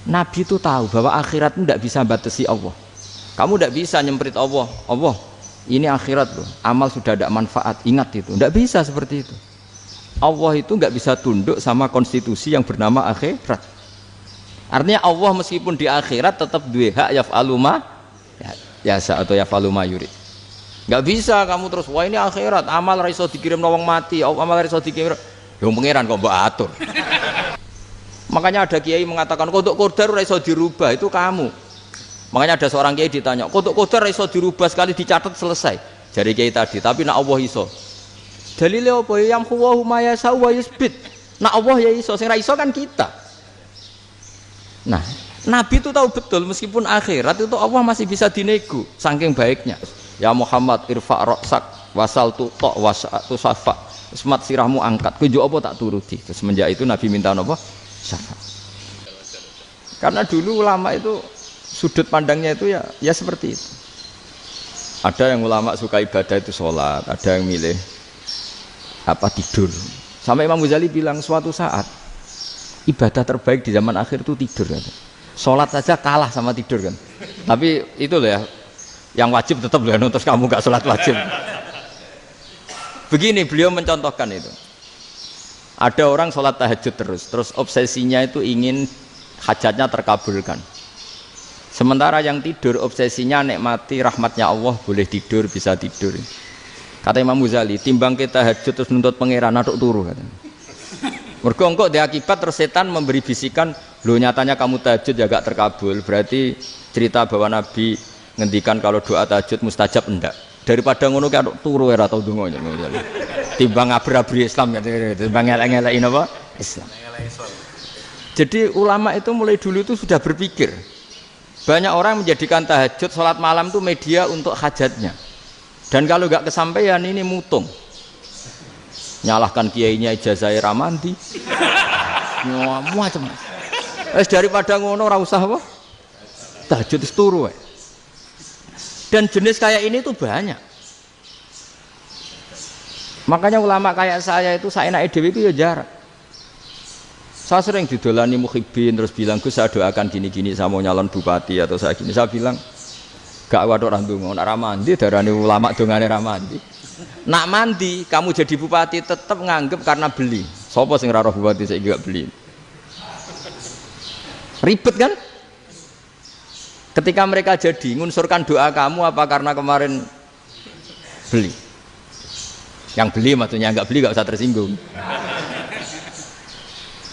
Nabi itu tahu bahwa akhirat itu tidak bisa batasi Allah. Kamu tidak bisa nyemprit Allah. Allah, ini akhirat loh. Amal sudah ada manfaat. Ingat itu. Tidak bisa seperti itu. Allah itu nggak bisa tunduk sama konstitusi yang bernama akhirat. Artinya Allah meskipun di akhirat tetap duwe hak yaf'alu ma yasa atau yaf'alu ma yurid. Nggak bisa kamu terus wah ini akhirat amal ra iso dikirim wong mati, amal ra iso dikirim. Yo pangeran kok mbok atur. Makanya ada kiai mengatakan kodok qadar ora iso dirubah, itu kamu. Makanya ada seorang kiai ditanya, kodok qadar ora iso dirubah sekali dicatat selesai. Jari kiai tadi, tapi nak Allah iso. Dalile apa? Yang huwa ma yasa wa yusbit. Nak Allah ya iso, sing ra iso kan kita. Nah, Nabi itu tahu betul meskipun akhirat itu Allah masih bisa dinego saking baiknya. Ya Muhammad irfa' ra'sak wasal tu ta wasatu safa. Semat sirahmu angkat. Kunjuk apa tak turuti. Terus semenjak itu Nabi minta apa? Syafaat. Karena dulu ulama itu sudut pandangnya itu ya seperti itu. Ada yang ulama suka ibadah itu sholat, ada yang milih apa tidur. Sampai Imam Ghazali bilang suatu saat ibadah terbaik di zaman akhir itu tidur kan. Sholat saja kalah sama tidur kan. Tapi itu loh ya, yang wajib tetap loh, terus kamu gak sholat wajib. Begini beliau mencontohkan itu. Ada orang sholat tahajud terus obsesinya itu ingin hajatnya terkabulkan. Sementara yang tidur obsesinya nikmati rahmatnya Allah, boleh tidur, bisa tidur. Kata Imam Ghazali, timbang kita tahajud terus nuntut pangeran aduk turu katanya. Mergo engko dia akibat terus setan memberi bisikan, lho nyatanya kamu tahajud ya gak terkabul, berarti cerita bahwa Nabi ngendikan kalau doa tahajud mustajab enggak. Daripada ngono ki aduk turu ora tau donga ngono. Timbang abri-abri Islam ya, timbang elek-elekin apa? Islam. Jadi ulama itu mulai dulu itu sudah berpikir. Banyak orang menjadikan tahajud, sholat malam itu media untuk hajatnya. Dan kalau nggak kesampaian ini mutung. Nyalahkan kiainya ijazah ramandi. Macam. Daripada ngono ora usah apa? Tahajud wis turu. Dan jenis kayak ini tuh banyak. Makanya ulama kayak saya itu saenake dhewe itu ya jarak. Saya sering didolani muhibbin terus bilang Gus saya doakan gini-gini saya mau nyalon bupati atau saya gini. Saya bilang gak waduh orang dongo, nak ramandi darani ulama dongane ramandi. Nak mandi kamu jadi bupati tetap nganggep karena beli. Sopo sing ora bupati saya gak beli. Ribet kan? Ketika mereka jadi ngunsurkan doa kamu apa karena kemarin beli? Yang beli maksudnya nggak beli nggak usah tersinggung.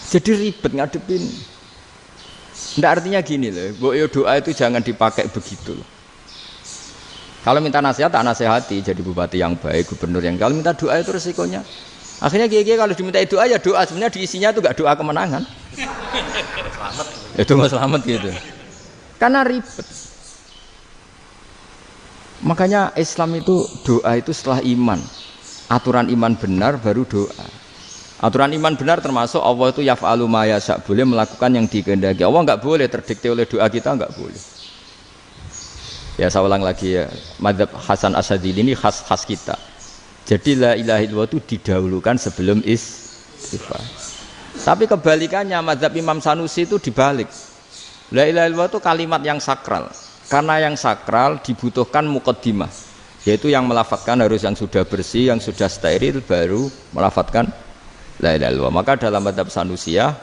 Jadi ribet ngadepin. Nggak artinya gini loh, doa itu jangan dipakai begitu loh. Kalau minta nasihat tak nasihati jadi bupati yang baik, gubernur yang kalau minta doa itu resikonya. Akhirnya kiai kalau diminta doa ya doa sebenarnya diisinya itu nggak doa kemenangan. Selamat. Itu nggak selamat gitu. Karena ribet. Makanya Islam itu doa itu setelah iman. Aturan iman benar baru doa. Aturan iman benar termasuk Allah itu yaf'alu ma yasha, boleh melakukan yang dikehendaki. Allah enggak boleh terdikte oleh doa kita, enggak boleh. Ya saya ulang lagi ya, mazhab Hasan Asyadzili ini khas kita. Jadi la ilaha illallah itu didahulukan sebelum istighfar. Tapi kebalikannya mazhab Imam Sanusi itu dibalik. La ilaha illallah itu kalimat yang sakral. Karena yang sakral dibutuhkan muqaddimah, yaitu yang melafadzkan harus yang sudah bersih, yang sudah steril baru melafadzkan la ilaha illallah. Maka dalam mazhab Sanusiyah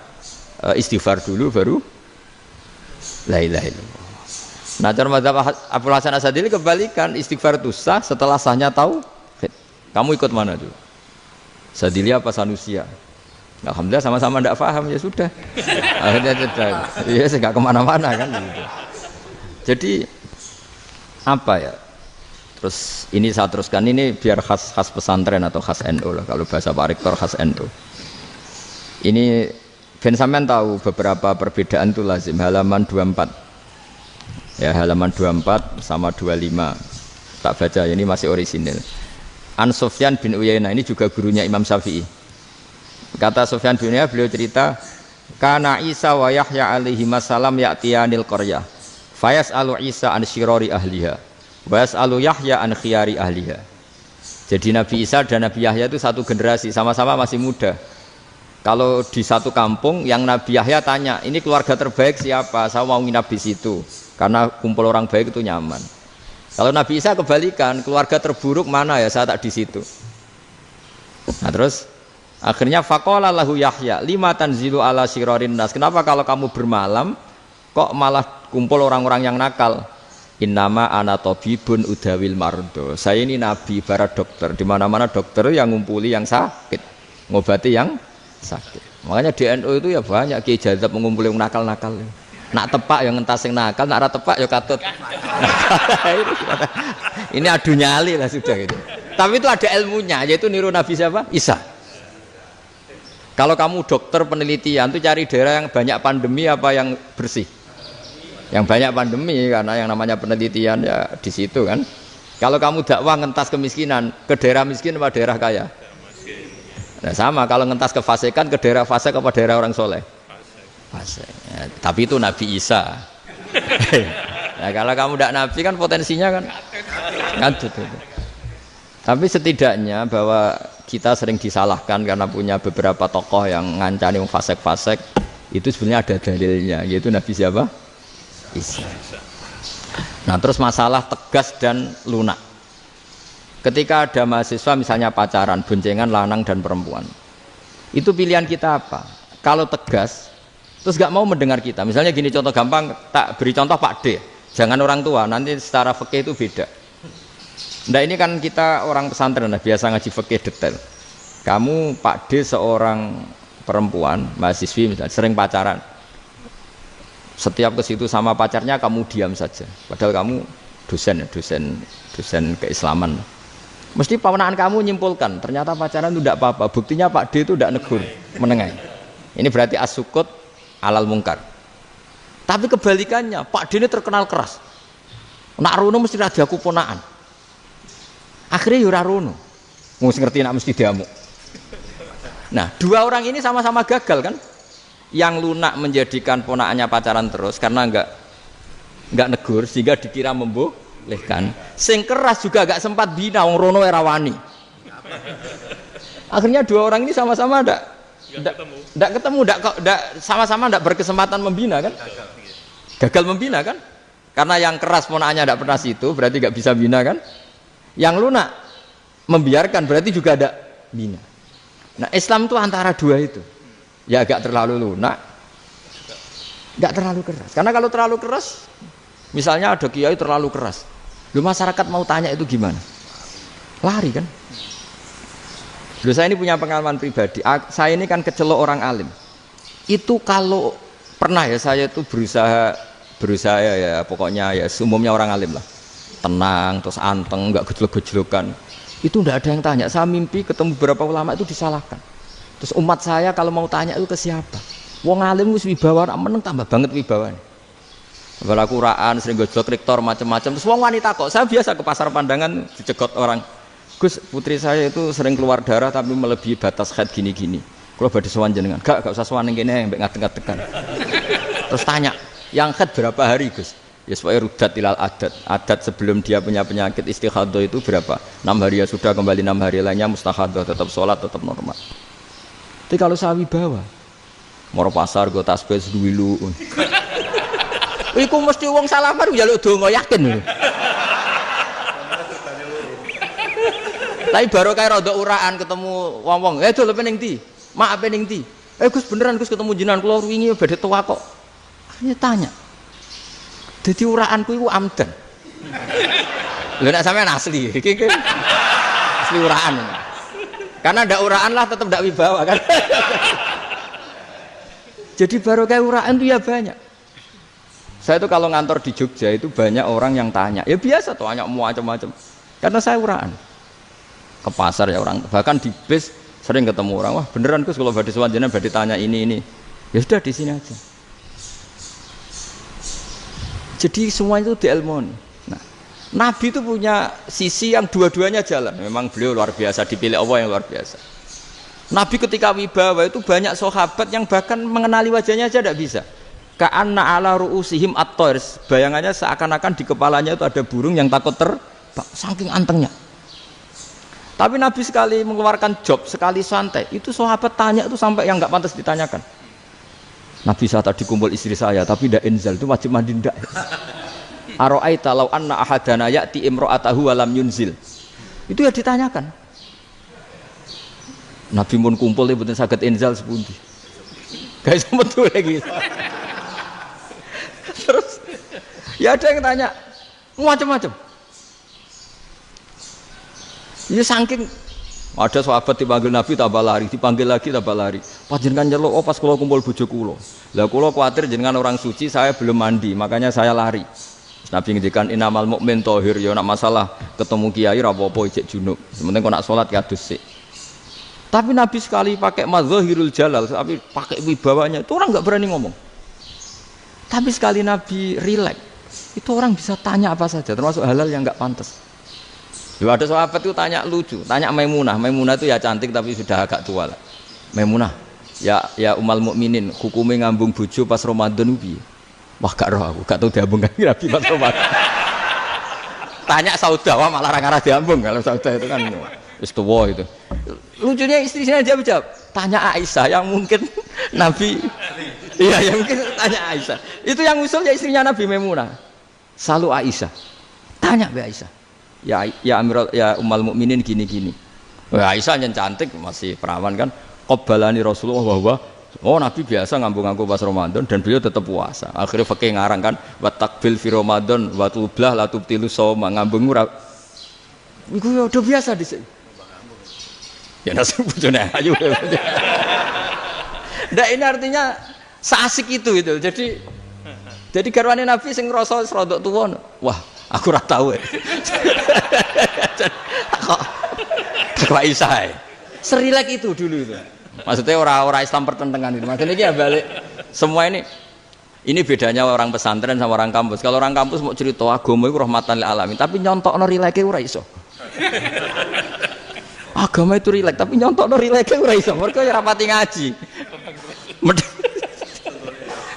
istighfar dulu baru la ilaha illallah. Nah cara mazhab Abdul Hasan Asyadzili kebalikan, istighfar itu sah setelah sahnya tauhid. Kamu ikut mana tuh? Asyadzili apa Sanusiyah? Alhamdulillah sama-sama tidak paham ya sudah. Akhirnya sudah. Ya saya nggak kemana-mana kan gitu. Jadi apa ya? Terus ini saya teruskan ini biar khas pesantren atau khas NU lah, kalau bahasa Pak Rektor khas NU. Ini Ben sampean tahu beberapa perbedaan itu lazim, halaman 24. Ya halaman 24 sama 25. Tak baca ini masih orisinil. An Sufyan bin Uyainah ini juga gurunya Imam Syafi'i. Kata Sufyan bin Uyainah beliau cerita, kana Isa wa Yahya alaihi wasallam ya'tiyanil qaryah. Fayas'alu Isa an syirari ahliha. Was'alu Yahya an khiyari ahliha. Jadi Nabi Isa dan Nabi Yahya itu satu generasi, sama-sama masih muda. Kalau di satu kampung yang Nabi Yahya tanya, ini keluarga terbaik siapa? Saya mau nginap di situ karena kumpul orang baik itu nyaman. Kalau Nabi Isa kebalikan, keluarga terburuk mana ya? Saya tak di situ. Nah terus akhirnya faqala lahu Yahya, lima tanzilu ala syirarin nas. Kenapa kalau kamu bermalam kok malah kumpul orang-orang yang nakal? Innama ana tabibun udawil mardo. Saya ini nabi ibarat dokter. Di mana-mana dokter yang ngumpuli yang sakit, ngobati yang sakit. Makanya di NU itu ya banyak Kiai Jazab mengumpuli yang nakal-nakal. Nak tepak yang ngentas yang nakal, nak ora tepak ya katut. Ini adu nyali lah sudah gitu. Tapi itu ada ilmunya, yaitu niru Nabi siapa? Isa. Kalau kamu dokter penelitian itu cari daerah yang banyak pandemi apa yang bersih? Yang banyak pandemi, karena yang namanya penelitian ya di situ kan. Kalau kamu dakwah ngentas kemiskinan, ke daerah miskin apa daerah kaya? Nah sama, kalau ngentas kefasikan ke daerah fasik apa daerah orang soleh? Fasik. Ya, tapi itu Nabi Isa. Nah kalau kamu tidak Nabi kan potensinya kan ngadut itu. Tapi setidaknya bahwa kita sering disalahkan karena punya beberapa tokoh yang ngancani fasik-fasik, itu sebenarnya ada dalilnya, yaitu Nabi siapa? Isa. Nah terus masalah tegas dan lunak. Ketika ada mahasiswa misalnya pacaran, boncengan lanang dan perempuan, itu pilihan kita apa? Kalau tegas, terus gak mau mendengar kita. Misalnya gini contoh gampang, tak beri contoh Pak D. Jangan orang tua, nanti secara fikih itu beda. Nah ini kan kita orang pesantren, biasa ngaji fikih detail. Kamu Pak D seorang perempuan, mahasiswi misalnya, sering pacaran. Setiap ke situ sama pacarnya kamu diam saja. Padahal kamu dosen keislaman. Mesti pamanaan kamu nyimpulkan, ternyata pacaran itu tidak apa-apa. Buktinya Pak D itu tidak negur, menengahi. Ini berarti as-sukut alal mungkar. Tapi kebalikannya, Pak D ini terkenal keras. Nak rono mesti radaku ponaan. Akhirnya yura rono. Mesti ngerti nak mesti diamuk. Nah, dua orang ini sama-sama gagal kan? Yang lunak menjadikan ponaannya pacaran terus karena enggak negur sehingga dikira membolehkan. Sing keras juga enggak sempat bina wong rono era wani. Akhirnya dua orang ini sama-sama enggak ketemu, sama-sama enggak berkesempatan membina kan? Gagal membina kan? Karena yang keras ponaannya enggak pernah situ, berarti enggak bisa bina kan? Yang lunak membiarkan berarti juga ada bina. Nah, Islam itu antara dua itu. Ya agak terlalu lunak, enggak terlalu keras. Karena kalau terlalu keras, misalnya ada kiai terlalu keras, lu masyarakat mau tanya itu gimana? Lari kan? Lu saya ini punya pengalaman pribadi. Saya ini kan kecelok orang alim. Itu kalau pernah ya saya itu berusaha ya pokoknya ya umumnya orang alim lah. Tenang, terus anteng, enggak gejlok-gejlokan. Itu enggak ada yang tanya. Saya mimpi ketemu beberapa ulama itu disalahkan. Terus umat saya kalau mau tanya itu ke siapa? Wong alim wis wibawa, meneng tambah banget wibawane. Bala Quran sering gojlok rektor macam-macam. Terus wong wanita kok, saya biasa ke pasar pandangan dicegot orang. Gus, putri saya itu sering keluar darah tapi melebihi batas haid gini-gini. Kalau badhe sowan jenengan, gak usah sowan ning kene mbek ngadeg-ngadegan. Terus tanya, yang haid berapa hari, Gus? Ya supaya rudat ilal adat sebelum dia punya penyakit istihadah itu berapa? 6 hari ya sudah, kembali 6 hari lainnya mustahadah, tetap sholat, tetap normal. Tapi kalau saya wibawa, moro pasar gue tasbih dulu. Iku mesti wong salaman njaluk donga yakin. Tapi baru kayak rada uraan ketemu wong-wong, dol pening ndi? Mak pening ndi? Gus beneran Gus ketemu jenengan kula wingi badhe tuwa kok. Akhirnya tanya. Dadi uraanku iku amdan. Lha nek sampean asli, iki asli uraan. Karena ndak uraan lah tetap ndak wibawa kan. Jadi baru kayak uraan itu ya banyak. Saya itu kalau ngantor di Jogja itu banyak orang yang tanya. Ya biasa tuh tanya macam-macam. Karena saya uraan. Ke pasar ya orang, bahkan di bis sering ketemu orang. Wah beneran Gus kalau badhe sowan jenengan badhe tanya ini. Ya sudah di sini aja. Jadi semua itu diilmoni. Nabi itu punya sisi yang dua-duanya jalan. Memang beliau luar biasa, dipilih Allah yang luar biasa. Nabi ketika wibawa itu banyak sahabat yang bahkan mengenali wajahnya aja tidak bisa. Ka'anna ala ru'usihim at-thair. Bayangannya seakan-akan di kepalanya itu ada burung yang takut terbang, saking antengnya. Tapi Nabi sekali mengeluarkan job, sekali santai, itu sahabat tanya itu sampai yang nggak pantas ditanyakan. Nabi saya tadi kumpul istri saya, tapi tidak inzal, itu wajib mandi ndak? Aro'aita law anna ahadana ya'ti imro'atahu walam yunzil. Itu ya ditanyakan. Nabi pun kumpul ya betul saged inzal sepundi. Guys betul lagi. Terus ya ada yang tanya macam-macam. Ini saking ada sahabat dipanggil Nabi tambah lari, dipanggil lagi tambah lari. Panjenengan nyeluk, oh pas kula kumpul bojo kula. Lah kula kuwatir jenengan orang suci, saya belum mandi, makanya saya lari. Nabi ngendikan innamal mukmin thahir, ya nak masalah ketemu kiai ra apa-apa ijek junub. Sementing kok nak salat ya adus sik. Tapi Nabi sekali pakai madzahirul jalal, tapi pakai wibawanya, itu orang enggak berani ngomong. Tapi sekali Nabi rileks, itu orang bisa tanya apa saja, termasuk halal yang enggak pantas. Lalu ada sahabat itu tanya lucu, tanya Maimunah. Maimunah itu ya cantik tapi sudah agak tua lah. Maimunah, ya umal mukminin, hukumnya ngambung bojo pas Ramadan piye? Wah gak roh aku, gak tahu diambung kan Nabi pas Ramadan. Tanya Saudah, wah malah ngarah diambung kalau Saudah itu kan wis tuwa itu. Lucunya istrinya jawab, tanya Aisyah yang mungkin Nabi, iya yang mungkin tanya Aisyah. Itu yang usul ya istrinya Nabi Maimunah. Selalu Aisyah, tanya be Aisyah. Ya Amirul ya umal mukminin gini-gini. Wah Aisyah yang cantik masih perawan kan. Qabbalani Rasulullah bahwa oh Nabi biasa ngambung-ngambung pas Ramadan dan beliau tetap puasa. Akhirnya fakih ngarang kan wa takbil fi Ramadan wa tublah la tubtilu shauma ngambung ora. Iku ya udah biasa di sini. Ya nasi bojone ayu. Ndak ini artinya seasik itu. Jadi garwane Nabi sing ngrasa rodok tuwa. Wah, aku ora tahu. Kok Aisyah. Serilek itu dulu itu. Maksudnya orang Islam pertentangan itu. Maksudnya ini ya balik semua ini bedanya orang pesantren sama orang kampus. Kalau orang kampus mau cerita agama itu rahmatan lil alamin, tapi nyontokno rileke ora iso. Agama itu rilek, tapi nyontokno rileke ora iso. Mergo ora pati ngaji.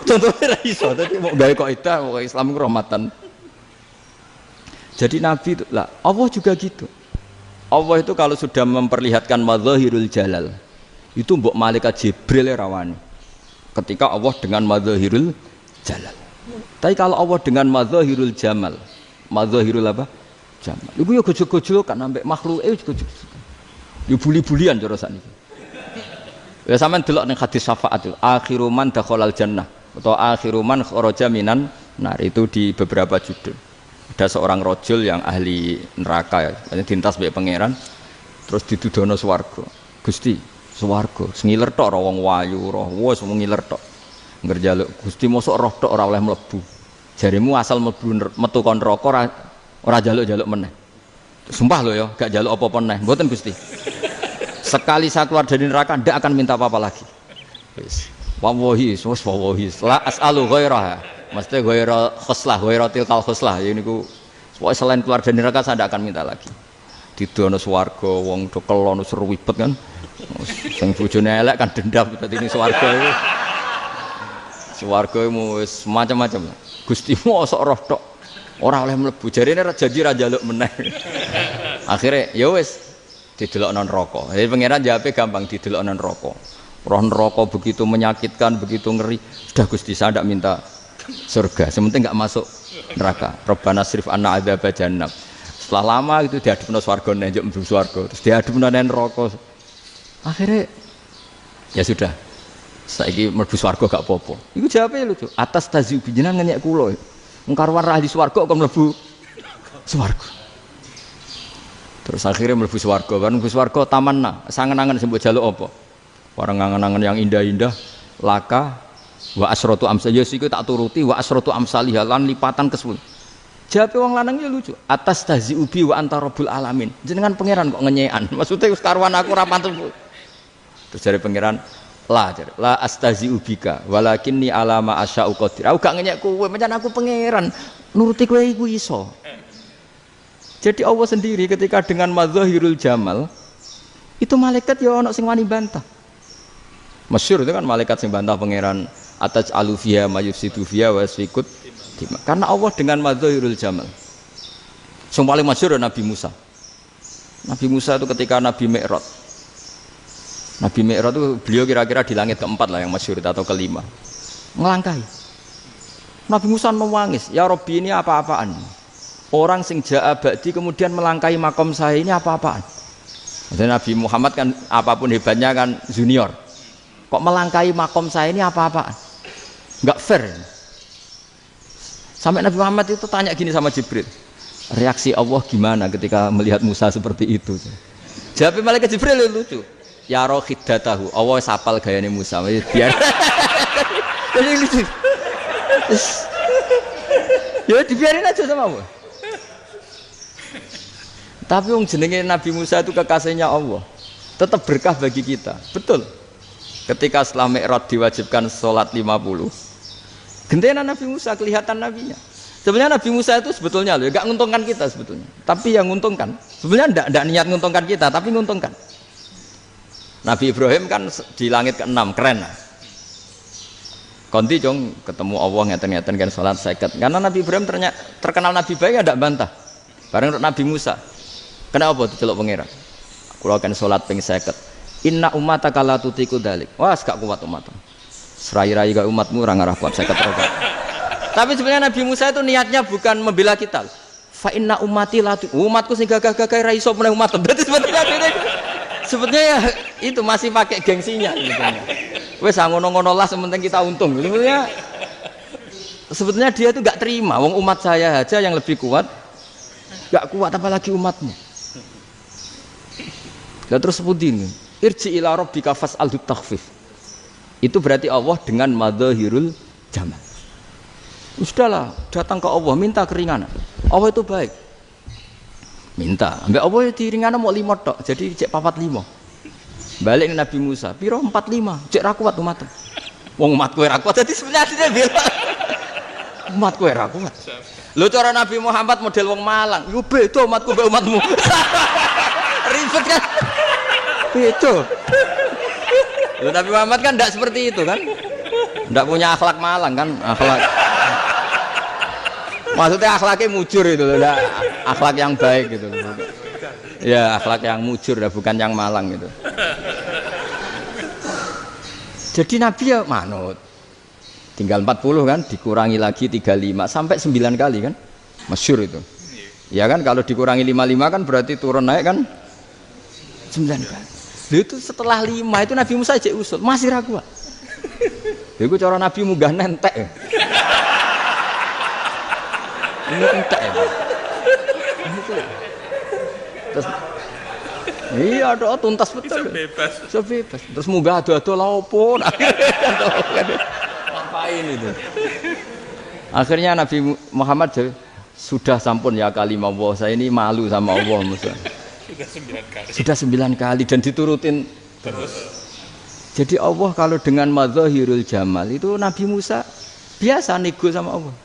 Contohnya ora iso, dadi mau gawe kaidah kok Islam itu rahmatan. Jadi Nabi itu lah, Allah juga gitu. Allah itu kalau sudah memperlihatkan madzahirul jalal, itu mbok malaikat Jibril rawani. Ketika Allah dengan madzahirul jalal. Tapi kalau Allah dengan madzahirul jamal, madzahirul apa? Jamal. Iku yo gojok-gojokan ambek makhluk gojok. Yo buli-bulian cara sakniki. Ya sampean delok ning hadis syafaat itu, akhiru man dakhalal jannah atau akhiru man kharaja minan nar itu di beberapa judul. Ada seorang rojul yang ahli neraka ya, dintas mbek pangeran terus didudono swarga. Gusti, swarga sengiler tok ora wong wayu roh wis ngiler tok. Ngger njaluk Gusti mosok roh tok ora oleh mlebu. Jarimu asal mlebu metu kon neraka ora njaluk-njaluk meneh. Sumpah lho ya, gak njaluk apa-apa meneh. Mboten Gusti. Sekali saya keluar dari neraka ndak akan minta apa-apa lagi. Wis. Wallahi, wallahi. La as'alu ghairaha. Mesti ghaira khoslah, ghaira tilkal khoslah. Ya niku pokoke selain keluar dari neraka saya ndak akan minta lagi. Didono swarga wong do kelon seru wibet kan. Sing bojone elek kan dendam dadi ning swarga iku. Swarga wis macam-macam. Gusti mosok roh tok ora oleh mlebu. Jarine janji ra njaluk meneh. Akhire ya wis didelokno neraka. Jadi pangeran jawabe gampang didelokno neraka. Roh neraka begitu menyakitkan, begitu ngeri. Sudah Gusti saya ndak minta surga, sementing enggak masuk neraka. Rabbana srif anna adzab jahannam. Setelah lama itu diadepno swarga njuk mlebu swarga, terus diadepno nang neraka. Akhirnya ya sudah. Saiki mlebu swarga gak apa-apa. Iku jawabe lucu. Atas taziu jenengan ngenyek kula. Wong karuan ahli swarga kok mlebu swarga. Terus akhirnya mlebu swarga, kan mlebu swarga tamanna, sangen-angen sing mbok jaluk apa? Barang angen-angen yang indah-indah, laka wa asratu amsal ya siku tak turuti wa asratu amsalih lan lipatan ke-10. Jawabe wong lanang ya lucu. Atas taziu bi wa anta rabbul alamin. Jenengan pangeran kok ngenyekan. Maksudnya wis karuan aku ora pantes. Terus jare pangeran la astazi'u bika walakinni alama asya'u qadir. Aku gak ngenyek kowe, pancen aku pangeran. Nuruti kowe iku iso. Jadi Allah sendiri ketika dengan madzahirul jamal itu malaikat ya ono sing wani bantah. Masyhur itu kan malaikat sing bantah pangeran atas alufia mayusidu fiya wasfikut. Karena Allah dengan madzahirul jamal. Sing paling masyhur Nabi Musa. Nabi Musa itu ketika Nabi Mi'raj. Nabi Mi'raj itu beliau kira-kira di langit keempat lah yang masyhur atau kelima. Ngelangkai. Nabi Musa nangis, ya Rabbi ini apa-apaan? Orang sing ja'a ba'di kemudian melangkai makom saya ini apa-apaan? Dan Nabi Muhammad kan apapun hebatnya kan junior. Kok melangkai makom saya ini apa-apaan? Enggak fair. Sampai Nabi Muhammad itu tanya gini sama Jibril. Reaksi Allah gimana ketika melihat Musa seperti itu? Jawab malaikat Jibril lucu. Ya rohidatahu, Allah sapal gayane Musa. Biar. Jadi lucu. Ya dibiarin aja sama Allah. Tapi yang jenenge Nabi Musa itu kekasihnya Allah. Tetap berkah bagi kita. Betul. Ketika setelah Mi'raj diwajibkan sholat 50. Gentena Nabi Musa kelihatan nabinya. Sebenarnya Nabi Musa itu sebetulnya loh, gak nguntungkan kita sebetulnya. Tapi yang nguntungkan, sebenarnya enggak niat nguntungkan kita, tapi nguntungkan. Nabi Ibrahim kan di langit ke-6, keren lah. Konti jong ketemu Allah ngeten-ngeten kan sholat 50. Karena Nabi Ibrahim terkenal Nabi baik, tidak bantah. Bareng Nabi Musa. Kenapa diceluk pangeran? Kula kan sholat ping 50. Inna ummataka la tutiku dalik. Wah, gak kuat umat. Serai-rai gak umatmu ora ngarah kuat 50 rakaat. Tapi sebenarnya Nabi Musa itu niatnya bukan membela kita. Fa inna ummati la umatku sing gagah-gagah ra iso meneh umat. Berarti sebetulnya ya itu masih pakai gengsinya gitu. Wes ngono-ngono lah sementing kita untung. Sebetulnya dia itu enggak terima wong umat saya aja yang lebih kuat. Enggak kuat apalagi umatmu. Lah terus pudin. Irji ila rabbika fas'alhu takhfif. Itu berarti Allah dengan madzahirul jamal. Sudahlah, datang ke Allah minta keringanan. Allah itu baik. Minta, ambek Allah di ringanan mau 5 tok, jadi cek 45. Balik ke Nabi Musa, piro 45, cek ra kuat umat. Wong umat kowe ra kuat, jadi sebenarnya dia bilang umat kowe ra kuat. Lho cara Nabi Muhammad model wong Malang, yo beda umatku mbek umatmu. Ribet kan? Beda. Lho Nabi Muhammad kan enggak seperti itu kan? Enggak punya akhlak Malang kan, akhlak. Maksudnya akhlaknya mujur itu loh, akhlak yang baik gitu loh. Ya akhlak yang mujur, bukan yang Malang gitu. Jadi Nabi ya manut. Tinggal 40 kan, dikurangi lagi 35 sampai 9 kali kan, masyhur itu. Ya kan kalau dikurangi 55 kan berarti turun naik kan 9 kali. Itu setelah 5 itu Nabi Musa aja usul, masih ragu. Itu cara Nabi munggah nentek. Ini entek ya. Terus iya ada tuntas betul. Bisa bebas. Terus munggah ado-ado lha opo? Ngapain itu? Akhirnya Nabi Muhammad sudah sampun ya kalimah Allah, saya ini malu sama Allah Musa. Sudah 9 kali dan diturutin terus. Jadi Allah kalau dengan madzahirul jamal itu Nabi Musa biasa nego sama Allah.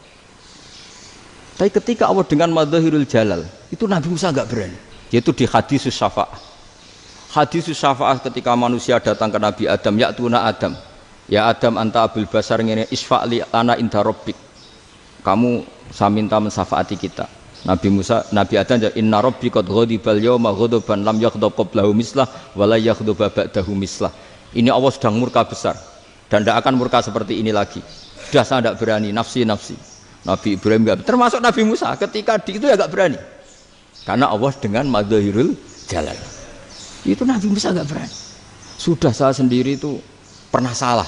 Tapi ketika Allah dengan madzahirul jalal itu Nabi Musa enggak berani. Yaitu di hadisus syafa'ah. Hadisus syafa'ah ketika manusia datang ke Nabi Adam, ya tuna Adam. Ya Adam anta abul basar ngene isfa'li ana inda rabbik. Kamu saya minta mensafaati kita. Nabi Musa, Nabi Adam inna rabbi qad ghadibal yawma ghadaban lam yaghdab qablahu mislah wa la yaghdab ba'dahu mislah. Ini Allah sedang murka besar dan tidak akan murka seperti ini lagi. Sudah saya tidak berani, nafsi. Nabi Ibrahim enggak, termasuk Nabi Musa ketika itu ya enggak berani. Karena Allah dengan madzahirul jalal. Itu Nabi Musa enggak berani. Sudah saya sendiri itu pernah salah.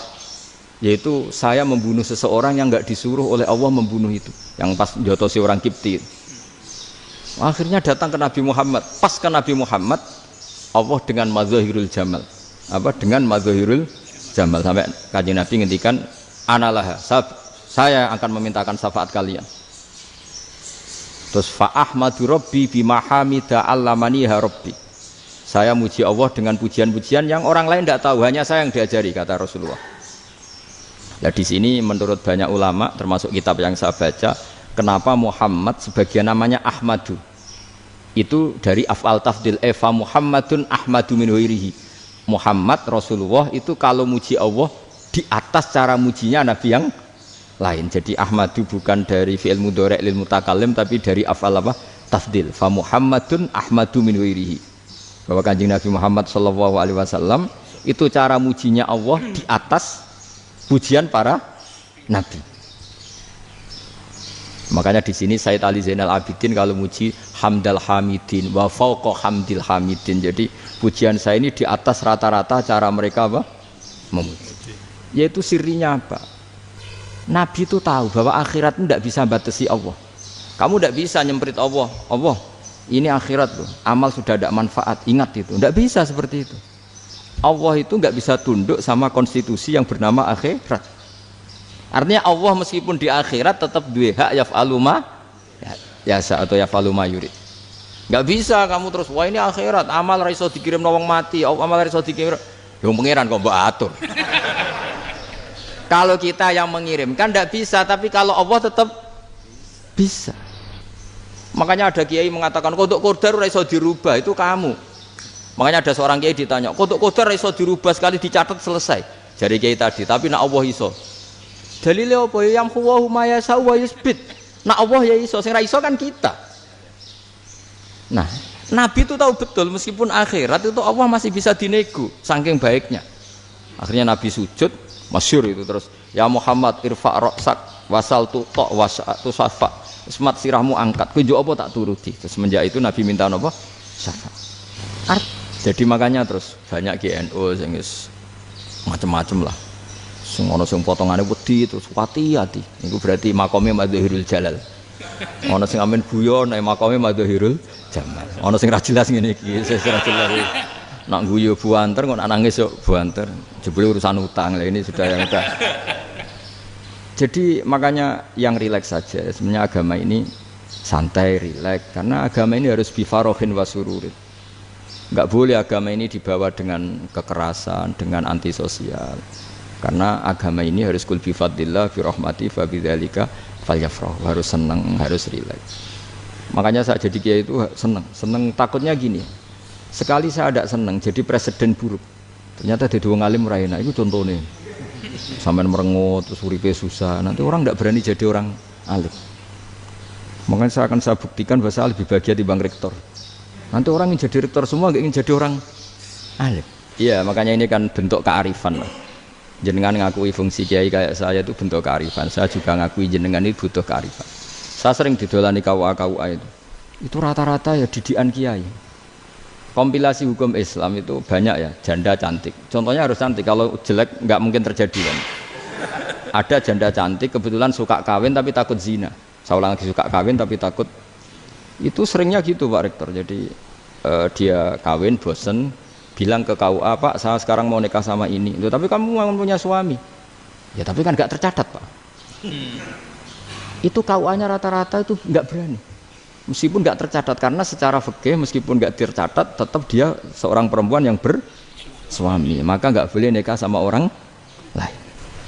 Yaitu saya membunuh seseorang yang enggak disuruh oleh Allah membunuh itu. Yang pas jotosi orang Kipti. Akhirnya datang ke Nabi Muhammad. Pas ke Nabi Muhammad Allah dengan madzahirul jamal. Apa dengan madzahirul jamal sampai Kanjeng Nabi ngendikan analah saya akan memintakan syafaat kalian. Terus fa ahmadu rabbi bima hamida allamaniha rabbi. Saya muji Allah dengan pujian-pujian yang orang lain tidak tahu, hanya saya yang diajari, kata Rasulullah. Nah di sini menurut banyak ulama termasuk kitab yang saya baca, kenapa Muhammad sebagian namanya Ahmadu. Itu dari af'al tafdil fa Muhammadun ahmadu min ghairihi. Muhammad Rasulullah itu kalau muji Allah di atas cara mujinya Nabi yang lain. Jadi Ahmadu bukan dari fi'il mudhari' lil mutakallim tapi dari af'al apa? Tafdil. Fa Muhammadun ahmadu min ghairihi. bahwa Kanjeng Nabi Muhammad SAW itu cara mujinya Allah di atas pujian para nabi. Makanya di sini Sayyid Ali Zainal Abidin kalau muji hamdal hamidin wa fauqa hamdil hamidin. Jadi pujian saya ini di atas rata-rata cara mereka apa? Memuji. Yaitu sirinya apa? Nabi itu tahu bahwa akhirat itu tidak bisa batasi Allah. Kamu tidak bisa nyemprit Allah. Allah, ini akhirat loh. Amal sudah tidak manfaat. Ingat itu. Tidak bisa seperti itu. Allah itu nggak bisa tunduk sama konstitusi yang bernama akhirat. Artinya Allah meskipun di akhirat tetap duwe hak yaf'alu ma yasa atau yaf'alu ma yurid. Nggak bisa kamu terus wah ini akhirat amal ra iso dikirim wong mati, amal ra iso dikirim. Yo pangeran kok mbok atur. Kalau kita yang mengirimkan tidak bisa, tapi kalau Allah tetap bisa. Makanya ada kiai mengatakan kodok kodar ra iso dirubah, itu kamu. Makanya ada seorang kiai ditanya, kodok kodar ra iso dirubah sekali dicatat selesai. Jadi kiai tadi, tapi nak Allah iso. Dalilnya apa? Yang huwa ma yasha wa yusbit. Nak Allah ya iso, sing ra iso kan kita. Nah, Nabi itu tahu betul meskipun akhirat itu Allah masih bisa dinego saking baiknya. Akhirnya Nabi sujud, masyhur itu terus, ya Muhammad irfa' ra'sak wasal tu ta' wasatu safa. Semat sirahmu angkat, kowe njuk apa tak turuti. Terus semenjak itu Nabi minta apa? Syafaat. Jadi makanya terus banyak GNU sing macam-macam lah. Sing ana sing potongane wedi terus hati-hati. Iku berarti makome Madzhirul Jalal. Ana sing amen guyon nek makome Madzhirul Jamal. Ana sing ra jelas ngene iki, sing ra jelas. Nak guyu buanter kok nangis yo buanter. Jebule urusan utang. Lah ini sudah yang udah. Jadi makanya yang rileks saja. Sebenarnya agama ini santai, rileks karena agama ini harus bifarohin wasururin. Enggak boleh agama ini dibawa dengan kekerasan, dengan antisosial. Karena agama ini harus kul bi fadlillah fi rahmati fa bidzalika falyafrah, harus senang, harus rileks. Makanya saya jadi kiai itu senang takutnya gini. Sekali saya tidak senang jadi presiden buruk. Ternyata di dua ngalim raina itu contohnya. Sampai merengut terus uripe susah. Nanti orang tidak berani jadi orang alim. Makanya saya akan buktikan bahwa saya lebih bahagia dibanding rektor. Nanti orang ingin jadi rektor semua nggak ingin jadi orang alim. Iya, makanya ini kan bentuk kearifan lah. Jenengan ngakui fungsi kiai kayak saya itu bentuk kearifan. Saya juga ngakui jenengan ini butuh kearifan. Saya sering didolani KUA itu. Itu rata-rata ya didikan kiai. Kompilasi hukum Islam itu banyak ya, janda cantik. Contohnya harus cantik, kalau jelek nggak mungkin terjadi kan. Ada janda cantik kebetulan suka kawin tapi takut zina. Saya ulang lagi, suka kawin tapi takut. Itu seringnya gitu Pak Rektor. Jadi dia kawin bosen. Bilang ke KUA, Pak, saya sekarang mau nikah sama ini. Loh, tapi kamu mau punya suami. Ya tapi kan gak tercatat, Pak. Itu KUA-nya rata-rata itu gak berani. Meskipun gak tercatat, karena secara fikih meskipun gak tercatat, tetap dia seorang perempuan yang bersuami. Maka gak boleh nikah sama orang lain.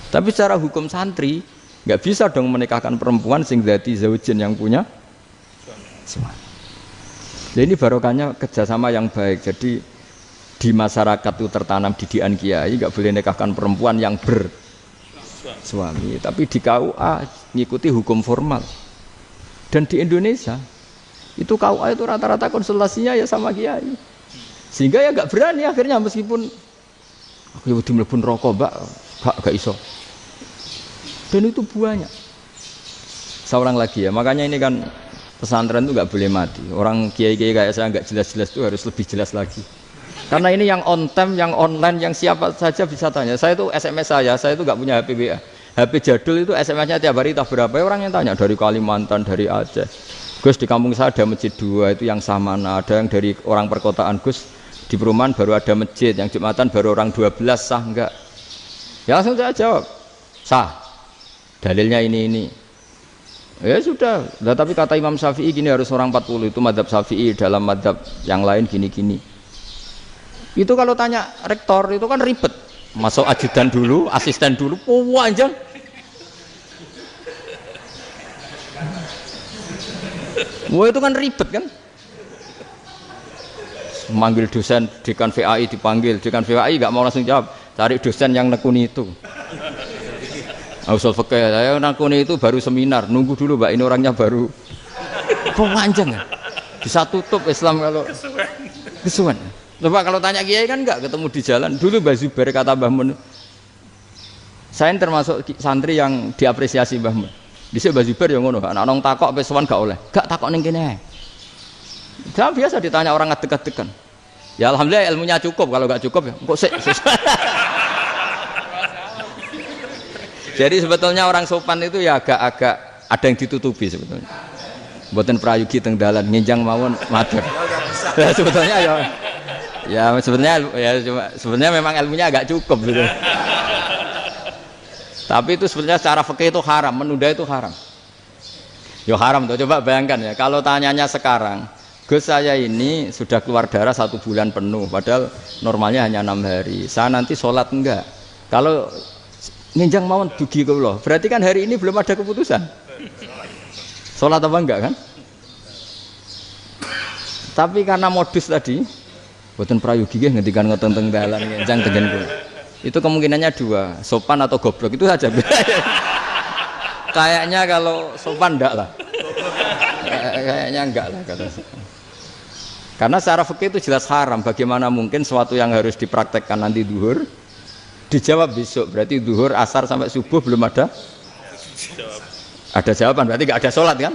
Tapi secara hukum santri, gak bisa dong menikahkan perempuan sing dzati zaujin yang punya suami. Jadi ini barokahnya kerjasama yang baik. Jadi di masyarakat itu tertanam didikan kiai, nggak boleh nikahkan perempuan yang bersuami. Tapi di KUA ngikuti hukum formal. Dan di Indonesia itu KUA itu rata-rata konsultasinya ya sama kiai. Sehingga ya nggak berani akhirnya meskipun aku ya mlebu rokok mbak, gak iso. Dan itu banyak. Seorang lagi ya, makanya ini kan pesantren itu nggak boleh mati. Orang kiai-kiai kayak saya nggak jelas-jelas itu harus lebih jelas lagi. Karena ini yang on time, yang online, yang siapa saja bisa tanya. Saya itu SMS saya itu nggak punya HP WA. HP jadul itu SMS-nya tiap hari tak berapa orang yang tanya dari Kalimantan, dari Aceh. Gus di kampung saya ada masjid 2 itu yang Samana, ada yang dari orang perkotaan Gus di perumahan baru ada masjid, yang Jumatan baru orang 12 sah enggak? Ya langsung saya jawab sah. Dalilnya ini. Ya sudah. Nah, tapi kata Imam Syafi'i gini harus orang 40 itu madzhab Syafi'i, dalam madzhab yang lain gini-gini. Itu kalau tanya rektor itu kan ribet. Masuk ajudan dulu, asisten dulu, panjang. Wah itu kan ribet kan. Manggil dosen dekan VAI dipanggil, dekan VAI nggak mau langsung jawab, cari dosen yang nekuni itu. Usul fikih saya nekuni itu baru seminar, nunggu dulu Mbak ini orangnya baru. Panjang kan. Bisa tutup Islam kalau kesuwen. Coba kalau tanya kiai kan enggak ketemu di jalan. Dulu Mbah Zubair kata Mbah Mun, saya termasuk santri yang diapresiasi Mbah Mun. Dhisik Mbah Zubair ya ngono, anak nong takok wis sowan gak oleh. Gak takok ning kene. Jangan biasa ditanya orang ngadeg-adegan. Ya alhamdulillah ilmunya cukup, kalau gak cukup ya kok sik. Jadi sebetulnya orang sopan itu ya agak-agak ada yang ditutupi sebetulnya. Mboten prayogi teng dalan nginjang mawon matur. Ya sebetulnya ya sebenarnya memang ilmunya agak cukup gitu. Tapi itu sebenarnya secara fikih itu haram, menunda itu haram. Yo haram tuh, coba bayangkan ya, kalau tanyanya sekarang, Gus saya ini sudah keluar darah 1 bulan penuh, padahal normalnya hanya 6 hari. Saya nanti sholat enggak? Kalau nginjang mawon dugi kula, berarti kan hari ini belum ada keputusan. Sholat apa enggak kan? Tapi karena modus tadi, boten prayogi nggih ngendikan ngoten teng dalan nginjang tengen kula. Itu kemungkinannya 2, sopan atau goblok itu saja. Kayaknya kalau sopan enggak lah. Kayaknya enggak lah kata. Karena secara fikih itu jelas haram. Bagaimana mungkin sesuatu yang harus dipraktekkan nanti duhur dijawab besok, berarti duhur, asar sampai subuh belum ada jawaban, berarti nggak ada sholat kan?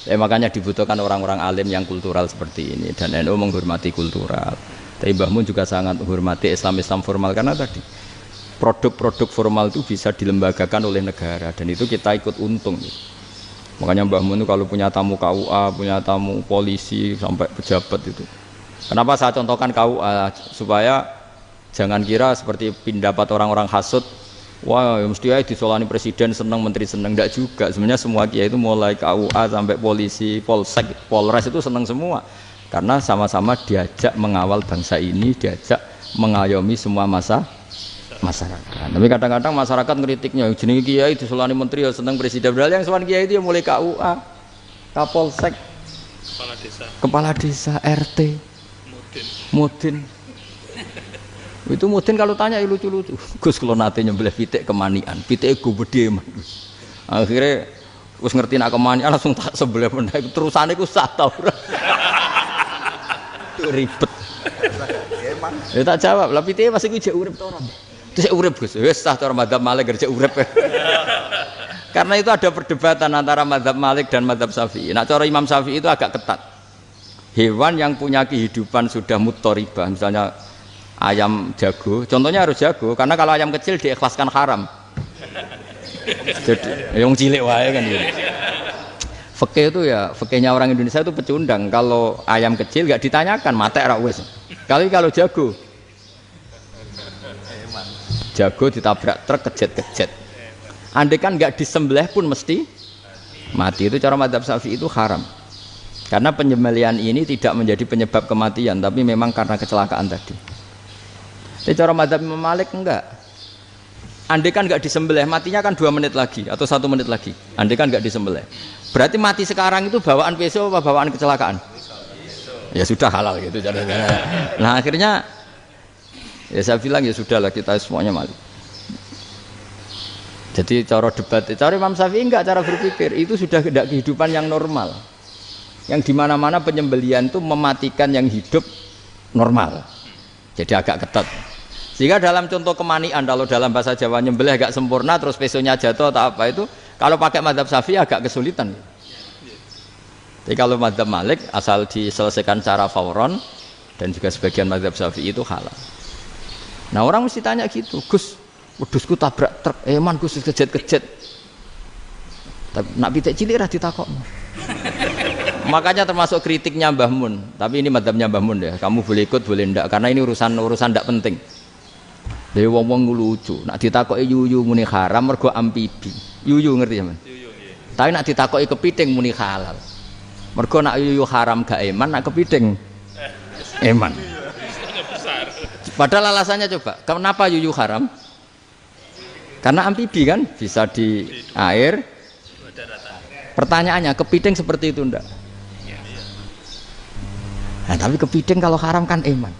Ya, makanya dibutuhkan orang-orang alim yang kultural seperti ini, dan NU menghormati kultural. Tapi Mbah Mun juga sangat menghormati Islam formal, karena tadi produk-produk formal itu bisa dilembagakan oleh negara, dan itu kita ikut untung. Makanya Mbah Mun itu kalau punya tamu KUA, punya tamu polisi sampai pejabat itu. Kenapa saya contohkan KUA? Supaya jangan kira seperti pendapat orang-orang hasud, wah mesti aja disolani presiden seneng, menteri seneng. Enggak juga, sebenarnya semua kiai itu mulai KUA sampai polisi, polsek, polres itu seneng semua, karena sama-sama diajak mengawal bangsa ini, diajak mengayomi semua masyarakat. Tapi kadang-kadang masyarakat ngeritiknya, jenenge kiai disolani menteri ya seneng, presiden, padahal yang sowan kiai itu ya mulai KUA, kapolsek, kepala desa, RT, mudin. Itu mudin kalau tanya ya lucu-lucu. Gus kalau nate nyembelih pitik kemanian, pitik gue gede man. Akhirnya wis ngerti nak kemanian langsung tak sebelah benda. Terusane ku sah tau. Ribet. Ya tak jawab, lah pitike masih ku jek urip to ora? Terus urip Gus. Wis sah cara madzhab Malik kerja urip. Karena itu ada perdebatan antara madzhab Malik dan madzhab Syafi'i. Nah cara Imam Syafi'i itu agak ketat. Hewan yang punya kehidupan sudah mutharibah, misalnya ayam jago, contohnya harus jago, karena kalau ayam kecil diikhlaskan haram. Jadi yang cilik wae kan gitu. Fikih itu ya, fikihnya orang Indonesia itu pecundang. Kalau ayam kecil nggak ditanyakan, mate ra wis. Kalau jago ditabrak truk kejet-kejet. Andai kan nggak disembelih pun mesti mati. Itu cara madzhab Syafi'i itu haram. Karena penyembelihan ini tidak menjadi penyebab kematian, tapi memang karena kecelakaan tadi. Tapi cara madzhab Imam Malik enggak. Andai kan enggak disembelih, matinya kan 2 menit lagi atau 1 menit lagi. Andai kan enggak disembelih, berarti mati sekarang itu bawaan pisau apa bawaan kecelakaan? Ya sudah halal gitu. Nah akhirnya ya saya bilang ya sudahlah, kita semuanya mati. Jadi cara debat, cara Imam Syafi'i enggak, cara berpikir itu sudah tidak kehidupan yang normal, yang dimana-mana penyembelihan itu mematikan yang hidup normal. Jadi agak ketat. Sehingga dalam contoh kemanian, kalau dalam bahasa Jawa nyembelih agak sempurna terus pesonya jatuh atau apa itu, kalau pakai madzhab Syafi'i agak kesulitan. Jadi kalau madzhab Malik asal diselesaikan secara fauron, dan juga sebagian madzhab Syafi'i itu halal. Nah orang mesti tanya gitu, Gus, wedhusku tabrak truk, man Gus kejet-kejet. Tapi nak pitik cilik ra ditakokno. Makanya termasuk kritiknya Mbah Mun, tapi ini madzhabnya Mbah Mun ya. Kamu boleh ikut boleh ndak, karena ini urusan ndak penting. Dewe wong-wong lucu, nak ditakoki yuyu muni haram mergo amfibi. Yuyu ngerti ya, Man? Yuyu nggih. Tapi nak ditakoki kepiting muni halal. Mergo nak yuyu haram gak eman, nak kepiting eman. Padahal alasannya coba, kenapa yuyu haram? Karena amfibi kan, bisa di air. Pertanyaannya, kepiting seperti itu ndak? Nah, tapi kepiting kalau haram kan eman.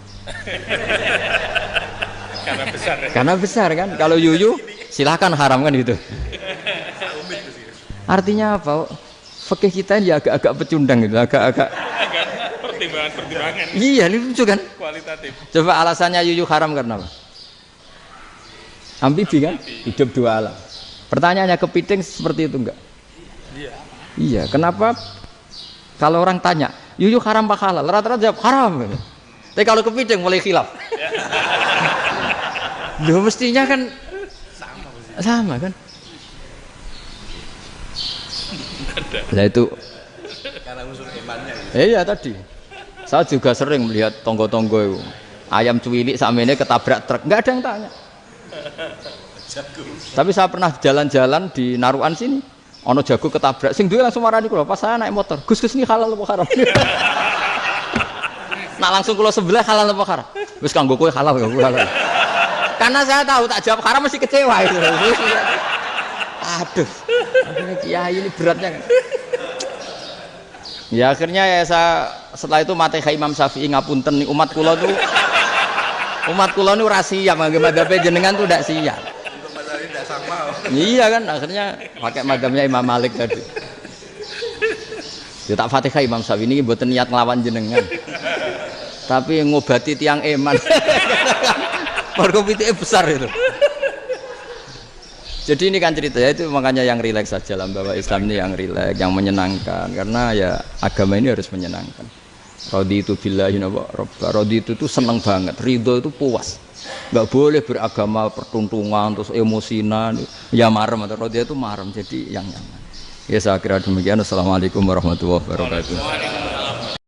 Karena besar kan. Kalau yuyu silahkan haram kan gitu. Artinya apa? Fikih kita ini agak-agak pecundang gitu, agak-agak pertimbangan. Iya, lucu kan? Kualitatif. Coba alasannya yuyu haram karena apa? Amfibi kan? Hidup dua alam. Pertanyaannya kepiting seperti itu enggak? Iya. Iya, kenapa kalau orang tanya, yuyu haram apa halal? Rata-rata jawab haram. Tapi kalau kepiting mulai khilaf. Loh mestinya kan sama kan? Nah itu Karena unsur imannya. iya tadi. Saya juga sering melihat tonggo-tonggo itu. Ayam cuwilik sakmene ketabrak truk, enggak ada yang tanya. Tapi saya pernah jalan-jalan di Naruan sini. Ono jago ketabrak, sing duwe langsung marani kula pas saya naik motor. Gus ini halal apa haram? Nak langsung kula sebelah halal apa haram? Wis kanggo kowe halal ya halal. Karena saya tahu tak jawab haram mesti kecewa itu. Aduh. Akhirnya kiai ini beratnya kan. Ya akhirnya ya saya setelah itu mate Imam Syafi'i ngapunten umat kula tuh nu ora siap mangke madzhab jenengan tuh ndak siap. Iya kan akhirnya pakai madzhabnya Imam Malik tadi. Ya tak Fatihah Imam Syafi'i ini mboten niat nglawan jenengan. Tapi ngobati tiang eman. Mergo pitike besar itu. Jadi ini kan ceritanya itu makanya yang rileks saja lah bahwa Islam ini yang rileks, yang menyenangkan karena ya agama ini harus menyenangkan. Raditu billahi robba. Raditu itu seneng banget, ridho itu puas. Enggak boleh beragama pertuntungan terus emosinan, ya marem atau raditu itu marem jadi yang nyaman. Ya saya kira demikian. Assalamualaikum warahmatullahi wabarakatuh.